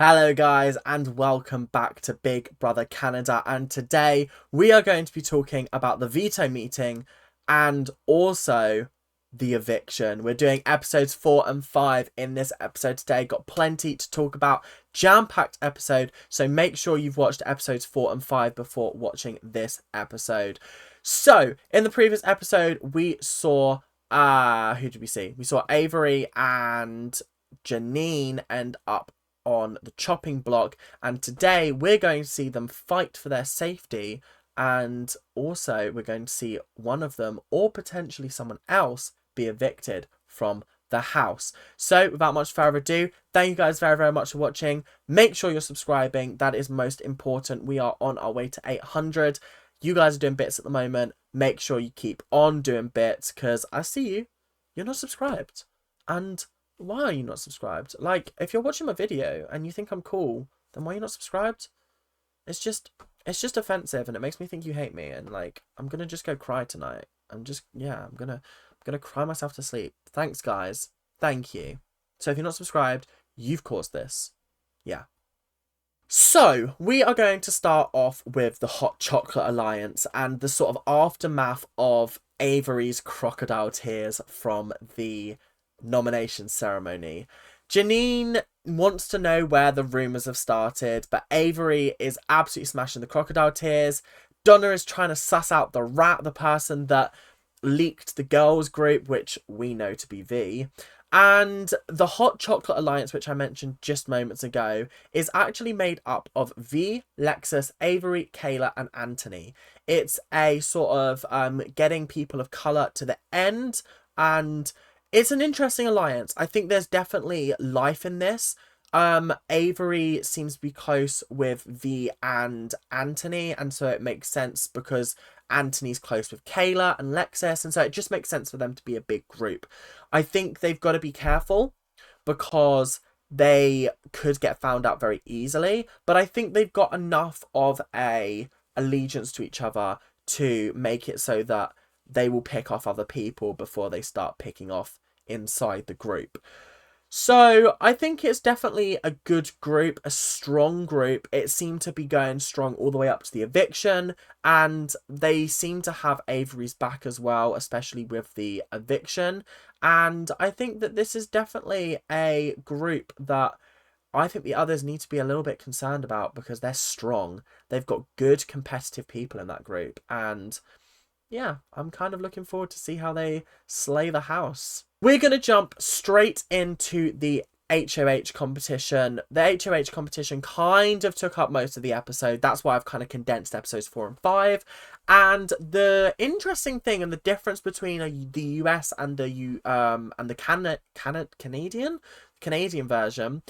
Hello guys and welcome back to Big Brother Canada, and today we are going to be talking about the veto meeting and also the eviction. We're doing episodes 4 and 5 in this episode today. Got plenty to talk about, jam-packed episode, so make sure you've watched episodes 4 and 5 before watching this episode. So in the previous episode we saw who did we see? We saw Avery and Janine end up on the chopping block, and today we're going to see them fight for their safety, and also we're going to see one of them or potentially someone else be evicted from the house. So without much further ado, thank you guys very much for watching. Make sure you're subscribing, that is most important. We are on our way to 800. You guys are doing bits at the moment. Make sure you keep on doing bits, because I see you're not subscribed. And why are you not subscribed? Like, if you're watching my video and you think I'm cool, then why are you not subscribed? It's just offensive, and it makes me think you hate me, and like, I'm gonna just go cry tonight. I'm gonna cry myself to sleep. Thanks guys. Thank you. So if you're not subscribed, you've caused this. Yeah. So, we are going to start off with the Hot Chocolate Alliance and the sort of aftermath of Avery's crocodile tears from the nomination ceremony. Janine wants to know where the rumours have started, but Avery is absolutely smashing the crocodile tears. Donna is trying to suss out the person that leaked the girls group, which we know to be V. And the Hot Chocolate Alliance, which I mentioned just moments ago, is actually made up of V, Lexus, Avery, Kayla, and Anthony. It's a sort of getting people of colour to the end, and it's an interesting alliance. I think there's definitely life in this. Avery seems to be close with V and Anthony, and so it makes sense because Anthony's close with Kayla and Lexus, and so it just makes sense for them to be a big group. I think they've got to be careful because they could get found out very easily, but I think they've got enough of a allegiance to each other to make it so that they will pick off other people before they start picking off inside the group. So I think it's definitely a good group, a strong group. It seemed to be going strong all the way up to the eviction, and they seem to have Avery's back as well, especially with the eviction. And I think that this is definitely a group that I think the others need to be a little bit concerned about, because they're strong. They've got good competitive people in that group, and yeah, I'm kind of looking forward to see how they slay the house. We're going to jump straight into the HOH competition. The HOH competition kind of took up most of the episode. That's why I've kind of condensed episodes 4 and 5. And the interesting thing and the difference between the US and the Canadian version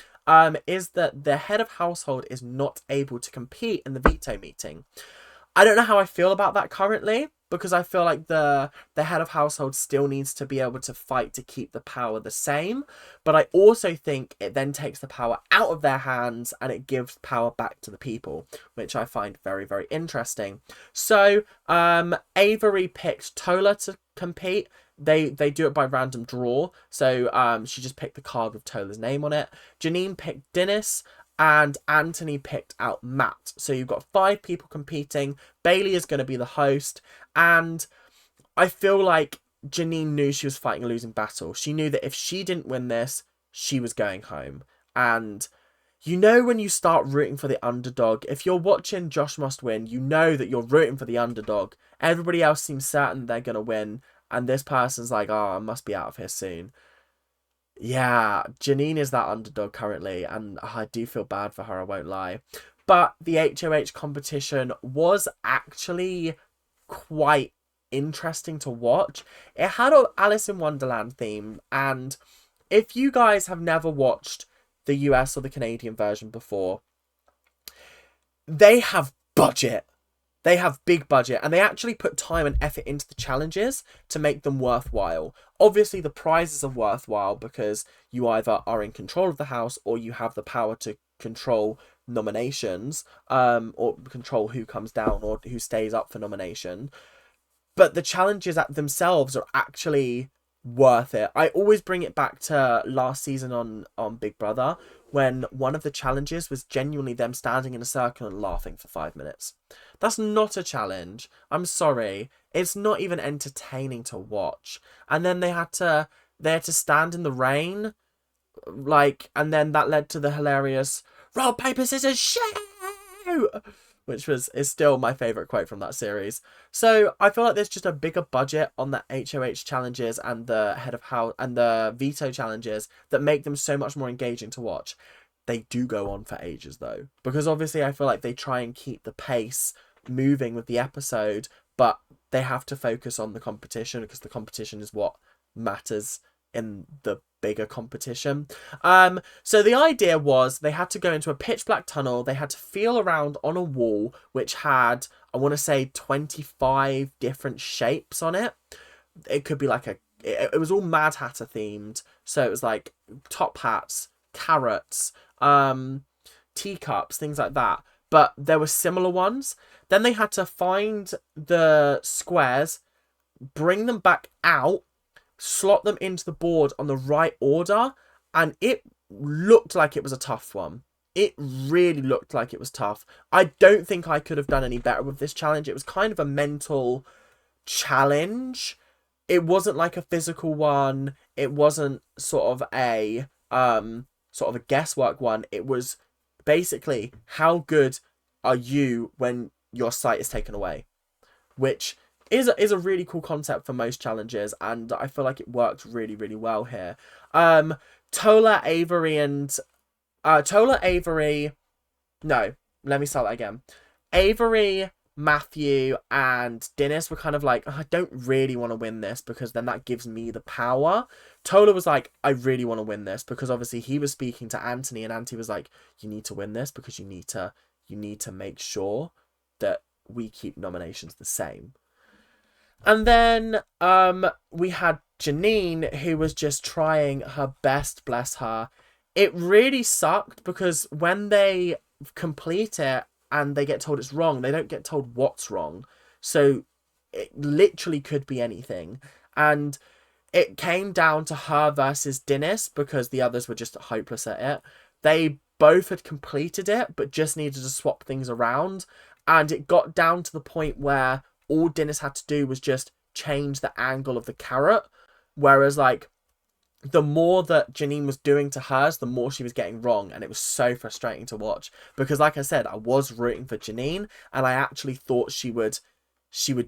is that the head of household is not able to compete in the veto meeting. I don't know how I feel about that currently, because I feel like the head of household still needs to be able to fight to keep the power the same. But I also think it then takes the power out of their hands and it gives power back to the people, which I find very interesting. So Avery picked Tola to compete. They do it by random draw. So she just picked the card with Tola's name on it. Janine picked Dennis, and Anthony picked out Matt. So you've got 5 people competing. Bailey is going to be the host. And I feel like Janine knew she was fighting a losing battle. She knew that if she didn't win this, she was going home. And you know when you start rooting for the underdog, if you're watching Josh Must Win, you know that you're rooting for the underdog. Everybody else seems certain they're going to win. And this person's like, oh, I must be out of here soon. Yeah, Janine is that underdog currently, and I do feel bad for her, I won't lie. But the HOH competition was actually quite interesting to watch. It had an Alice in Wonderland theme, and if you guys have never watched the US or the Canadian version before, they have budget. They have big budget, and they actually put time and effort into the challenges to make them worthwhile. Obviously, the prizes are worthwhile because you either are in control of the house or you have the power to control nominations, or control who comes down or who stays up for nomination. But the challenges at themselves are actually worth it. I always bring it back to last season on Big Brother, when one of the challenges was genuinely them standing in a circle and laughing for 5 minutes. That's not a challenge. I'm sorry. It's not even entertaining to watch. And then they had to stand in the rain, like, and then that led to the hilarious rock paper scissors shoot, which is still my favorite quote from that series. So I feel like there's just a bigger budget on the HOH challenges and the head of house and the veto challenges that make them so much more engaging to watch. They do go on for ages though, because obviously I feel like they try and keep the pace moving with the episode, but they have to focus on the competition, because the competition is what matters in the bigger competition. So the idea was they had to go into a pitch black tunnel. They had to feel around on a wall which had, I want to say, 25 different shapes on it. It could be like it was all Mad Hatter themed. So it was like top hats, carrots, teacups, things like that. But there were similar ones. Then they had to find the squares, bring them back out, slot them into the board on the right order, and it looked like it was a tough one. It really looked like it was tough. I don't think I could have done any better with this challenge. It was kind of a mental challenge. It wasn't like a physical one. It wasn't sort of a guesswork one. It was basically, how good are you when your sight is taken away, which is a really cool concept for most challenges, and I feel like it worked really, really well here. Tola, Avery, no, let me start that again. Avery, Matthew, and Dennis were kind of like, I don't really want to win this, because then that gives me the power. Tola was like, I really want to win this, because obviously he was speaking to Anthony, and Anthony was like, you need to win this because you need to make sure that we keep nominations the same. And then we had Janine, who was just trying her best, bless her. It really sucked, because when they complete it and they get told it's wrong, they don't get told what's wrong. So it literally could be anything. And it came down to her versus Dennis, because the others were just hopeless at it. They both had completed it, but just needed to swap things around. And it got down to the point where all Dennis had to do was just change the angle of the carrot. Whereas, like, the more that Janine was doing to hers, the more she was getting wrong. And it was so frustrating to watch. Because, like I said, I was rooting for Janine, and I actually thought she would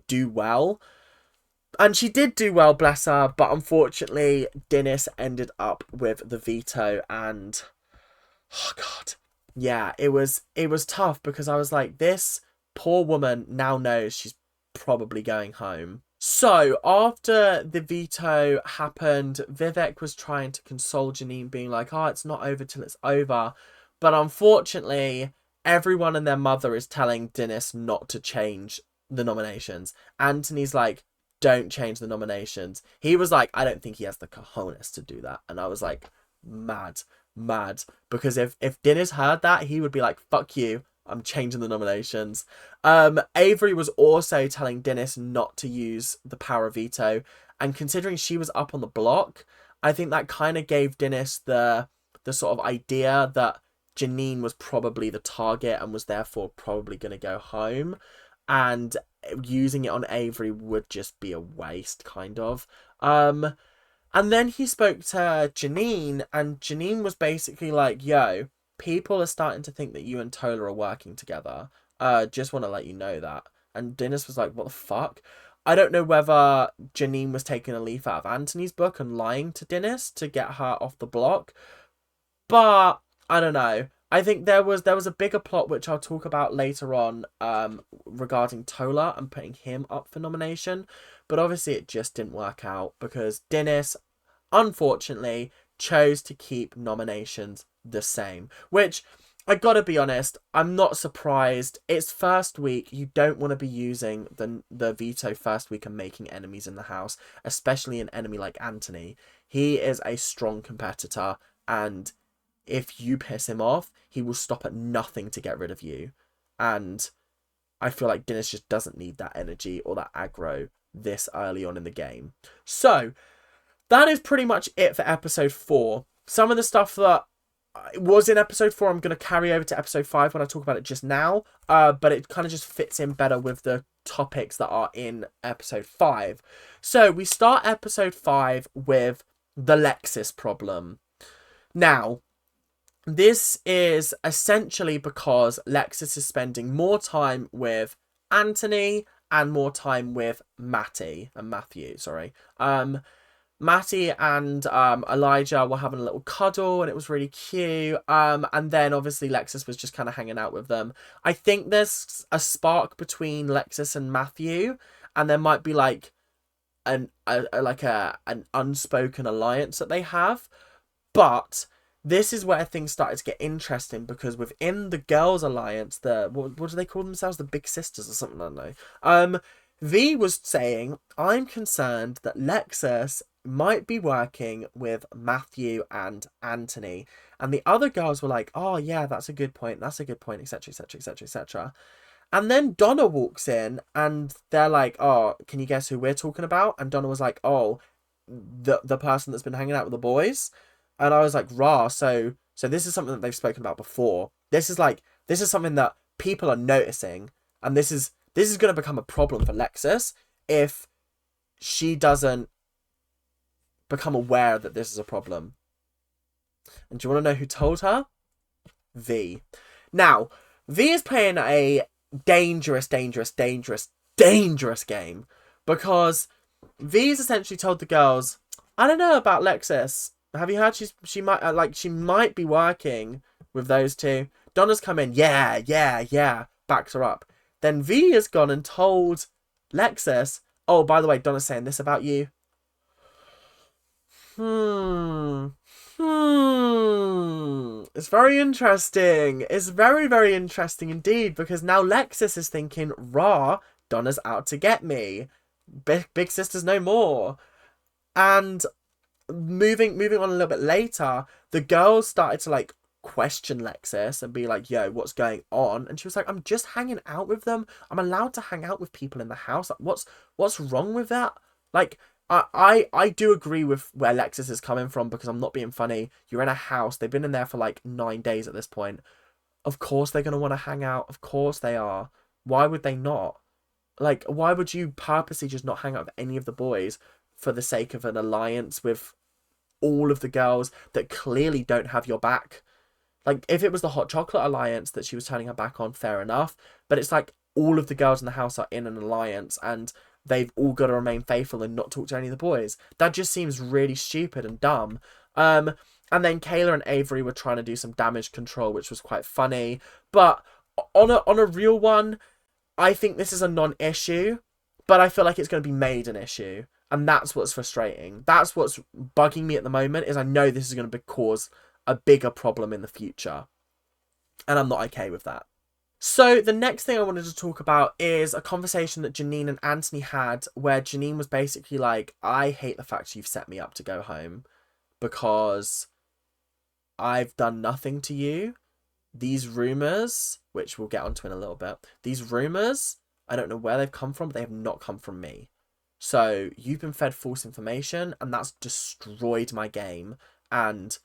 do well. And she did do well, bless her. But unfortunately, Dennis ended up with the veto. And, oh, God. Yeah, it was tough, because I was like, this poor woman now knows she's probably going home. So after the veto happened, Vivek was trying to console Janine, being like, oh, it's not over till it's over. But unfortunately, everyone and their mother is telling Dennis not to change the nominations. Anthony's like, don't change the nominations. He was like, I don't think he has the cojones to do that. And I was like, mad. Because if Dennis heard that, he would be like, fuck you, I'm changing the nominations. Avery was also telling Dennis not to use the power of veto, and considering she was up on the block, I think that kind of gave Dennis the sort of idea that Janine was probably the target and was therefore probably going to go home, and using it on Avery would just be a waste, kind of. And then he spoke to Janine, and Janine was basically like, yo, people are starting to think that you and Tola are working together. Just want to let you know that. And Dennis was like, what the fuck? I don't know whether Janine was taking a leaf out of Anthony's book and lying to Dennis to get her off the block. But I don't know. I think there was a bigger plot, which I'll talk about later on, regarding Tola and putting him up for nomination. But obviously it just didn't work out, because Dennis, unfortunately, chose to keep nominations the same. Which, I gotta be honest, I'm not surprised. It's first week. You don't want to be using the veto first week and making enemies in the house, especially an enemy like Anthony. He is a strong competitor, and if you piss him off, he will stop at nothing to get rid of you. And I feel like Dennis just doesn't need that energy or that aggro this early on in the game. So that is pretty much it for episode 4. Some of the stuff that was in episode 4, I'm going to carry over to episode 5 when I talk about it just now. But it kind of just fits in better with the topics that are in episode 5. So we start episode 5 with the Lexus problem. Now, this is essentially because Lexus is spending more time with Anthony and more time with Matthew. Matty and Elijah were having a little cuddle and it was really cute. And then obviously Lexus was just kind of hanging out with them. I think there's a spark between Lexus and Matthew, and there might be like an unspoken alliance that they have. But this is where things started to get interesting, because within the girls' alliance, what do they call themselves? The Big Sisters or something, I don't know. V was saying, I'm concerned that Lexus might be working with Matthew and Anthony. And the other girls were like, oh yeah, that's a good point, etc, etc, etc, etc. And then Donna walks in and they're like, oh, can you guess who we're talking about? And Donna was like, oh, the person that's been hanging out with the boys. And I was like, rah, so this is something that they've spoken about before. This is something that people are noticing, and this is going to become a problem for Lexus if she doesn't become aware that this is a problem. And do you want to know who told her? V. Now, V is playing a dangerous game, because V's essentially told the girls, I don't know about Lexus. Have you heard she might be working with those two? Donna's come in, yeah, backs her up. Then V has gone and told Lexus, oh, by the way, Donna's saying this about you. It's very interesting. It's very, very interesting indeed, because now Lexus is thinking, rah, Donna's out to get me. Big sisters no more. And moving on a little bit later, the girls started to like question Lexus and be like, yo, what's going on? And she was like, I'm just hanging out with them. I'm allowed to hang out with people in the house. Like, what's wrong with that? Like, I do agree with where Lexus is coming from, because I'm not being funny. You're in a house. They've been in there for like 9 days at this point. Of course they're going to want to hang out. Of course they are. Why would they not? Like, why would you purposely just not hang out with any of the boys for the sake of an alliance with all of the girls that clearly don't have your back? Like, if it was the Hot Chocolate Alliance that she was turning her back on, fair enough. But it's like all of the girls in the house are in an alliance and they've all got to remain faithful and not talk to any of the boys. That just seems really stupid and dumb. And then Kayla and Avery were trying to do some damage control, which was quite funny. But on a real one, I think this is a non-issue, but I feel like it's going to be made an issue. And that's what's frustrating. That's what's bugging me at the moment, is I know this is going to cause a bigger problem in the future. And I'm not okay with that. So the next thing I wanted to talk about is a conversation that Janine and Anthony had, where Janine was basically like, I hate the fact you've set me up to go home because I've done nothing to you. These rumours, which we'll get onto in a little bit, these rumours, I don't know where they've come from, but they have not come from me. So you've been fed false information, and that's destroyed my game, and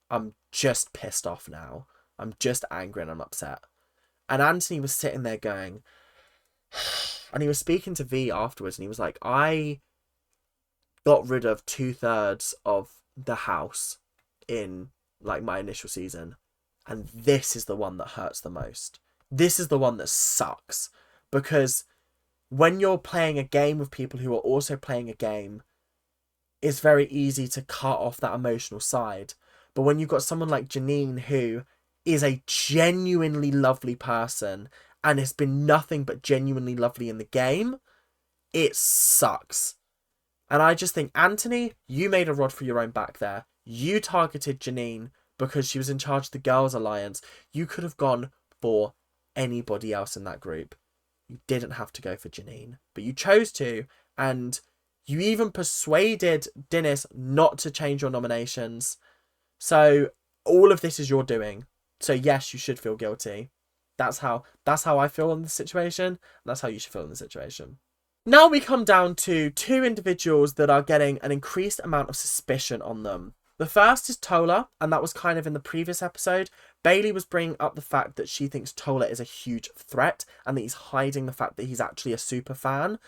I'm just pissed off now. I'm just angry and I'm upset. And Anthony was sitting there going, and he was speaking to V afterwards, and he was like, I got rid of 2/3 of the house in like my initial season, and this is the one that hurts the most. This is the one that sucks, because when you're playing a game with people who are also playing a game, it's very easy to cut off that emotional side. But when you've got someone like Janine, who is a genuinely lovely person and has been nothing but genuinely lovely in the game, it sucks. And I just think, Anthony, you made a rod for your own back there. You targeted Janine because she was in charge of the Girls Alliance. You could have gone for anybody else in that group. You didn't have to go for Janine, but you chose to, and you even persuaded Dennis not to change your nominations. So all of this is your doing. So yes, you should feel guilty. That's how I feel in this situation. And that's how you should feel in the situation. Now we come down to two individuals that are getting an increased amount of suspicion on them. The first is Tola, and that was kind of in the previous episode. Bailey was bringing up the fact that she thinks Tola is a huge threat and that he's hiding the fact that he's actually a super fan,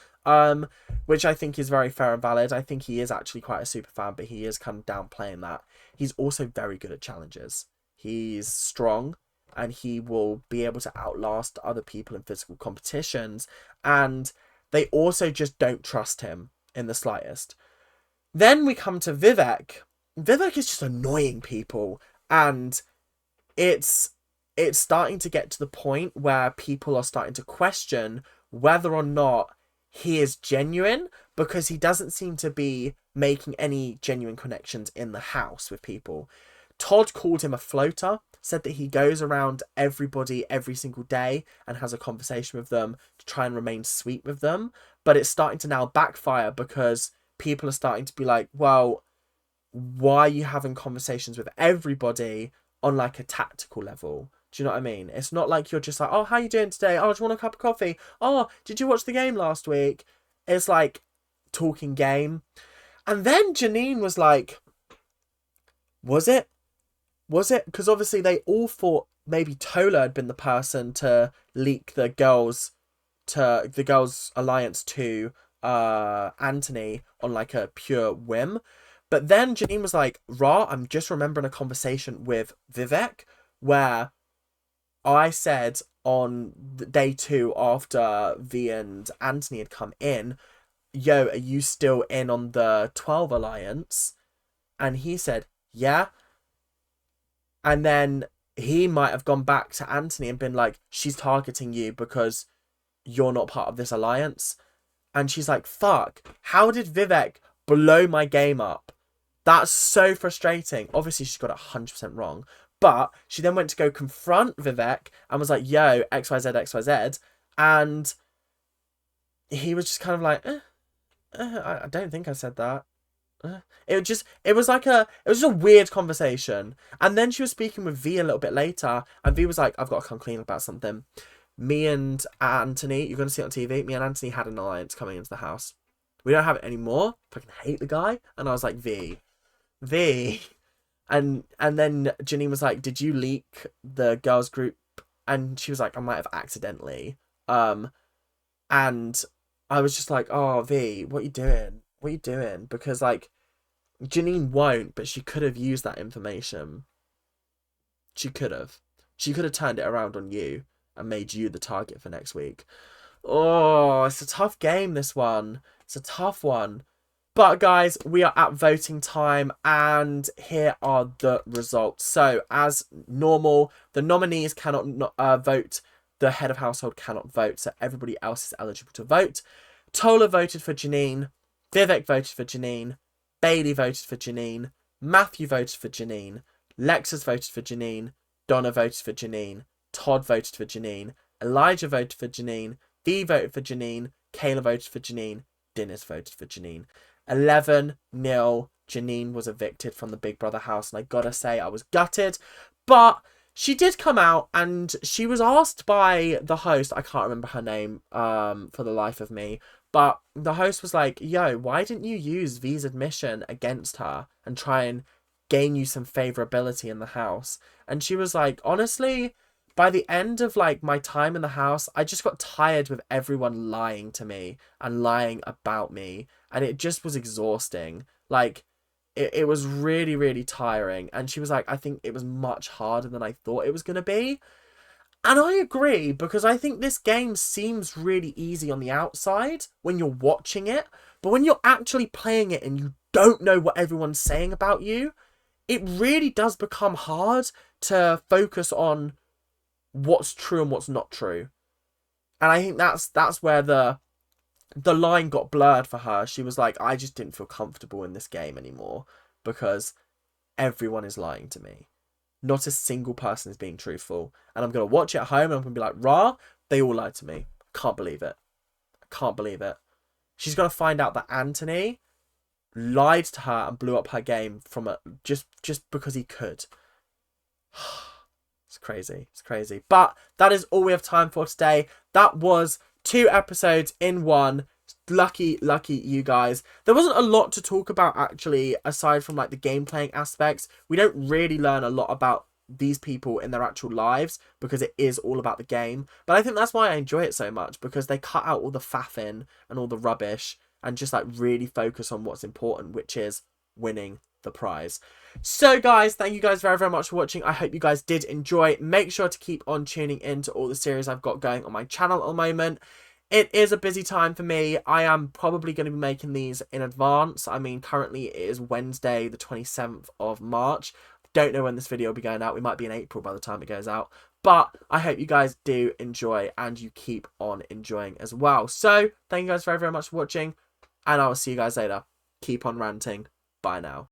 which I think is very fair and valid. I think he is actually quite a super fan, but he is kind of downplaying that. He's also very good at challenges. He's strong and he will be able to outlast other people in physical competitions, and they also just don't trust him in the slightest. Then we come to Vivek. Vivek is just annoying people, and it's starting to get to the point where people are starting to question whether or not he is genuine, because he doesn't seem to be making any genuine connections in the house with people. Todd called him a floater, said that he goes around everybody every single day and has a conversation with them to try and remain sweet with them. But it's starting to now backfire because people are starting to be like, well, why are you having conversations with everybody on like a tactical level? Do you know what I mean? It's not like you're just like, oh, how you doing today? Oh, do you want a cup of coffee? Oh, did you watch the game last week? It's like talking game. And then Janine was like, was it? Because obviously they all thought maybe Tola had been the person to leak the girls alliance to Anthony on like a pure whim. But then Janine was like, I'm just remembering a conversation with Vivek where I said on day 2 after V and Anthony had come in, yo, are you still in on the 12 alliance? And he said, yeah. And then he might have gone back to Anthony and been like, she's targeting you because you're not part of this alliance. And she's like, fuck, how did Vivek blow my game up? That's so frustrating. Obviously, she's got it 100% wrong. But she then went to go confront Vivek and was like, yo, XYZ, XYZ. And he was just kind of like, I don't think I said that. It was just a weird conversation. And then she was speaking with V a little bit later, and V was like, I've got to come clean about something. Me and Anthony, you're going to see it on TV, me and Anthony had an alliance coming into the house. We don't have it anymore. Fucking hate the guy. And I was like, V. And then Janine was like, did you leak the girls group? And she was like, I might have accidentally. And I was just like, oh, V, what are you doing? What are you doing? Because, like, Janine won't, but she could have used that information. She could have. She could have turned it around on you and made you the target for next week. Oh, it's a tough game, this one. It's a tough one. But, guys, we are at voting time, and here are the results. So, as normal, the nominees cannot vote. The head of household cannot vote, so everybody else is eligible to vote. Tola voted for Janine. Vivek voted for Janine. Bailey voted for Janine. Matthew voted for Janine. Lexus voted for Janine. Donna voted for Janine. Todd voted for Janine. Elijah voted for Janine. V voted for Janine. Kayla voted for Janine. Dennis voted for Janine. 11-0. Janine was evicted from the Big Brother house, and I gotta say, I was gutted. But she did come out, and she was asked by the host, I can't remember her name for the life of me, but the host was like, yo, why didn't you use V's admission against her and try and gain you some favorability in the house? And she was like, honestly, by the end of like my time in the house, I just got tired with everyone lying to me and lying about me. And it just was exhausting. Like, it was really, really tiring. And she was like, I think it was much harder than I thought it was going to be. And I agree, because I think this game seems really easy on the outside when you're watching it. But when you're actually playing it and you don't know what everyone's saying about you, it really does become hard to focus on what's true and what's not true. And I think that's where the line got blurred for her. She was like, I just didn't feel comfortable in this game anymore because everyone is lying to me. Not a single person is being truthful. And I'm going to watch it at home and I'm going to be like, rah, they all lied to me. Can't believe it. I can't believe it. She's going to find out that Anthony lied to her and blew up her game from just because he could. It's crazy. It's crazy. But that is all we have time for today. That was 2 episodes in one. lucky you guys. There wasn't a lot to talk about actually, aside from like the game playing aspects. We don't really learn a lot about these people in their actual lives because it is all about the game. But I think that's why I enjoy it so much, because they cut out all the faffing and all the rubbish and just like really focus on what's important, which is winning the prize. So guys, thank you guys very much for watching. I hope you guys did enjoy. Make sure to keep on tuning in to all the series I've got going on my channel at the moment. It is a busy time for me. I am probably going to be making these in advance. I mean, currently it is Wednesday, the 27th of March. Don't know when this video will be going out. We might be in April by the time it goes out. But I hope you guys do enjoy and you keep on enjoying as well. So, thank you guys very much for watching. And I will see you guys later. Keep on ranting. Bye now.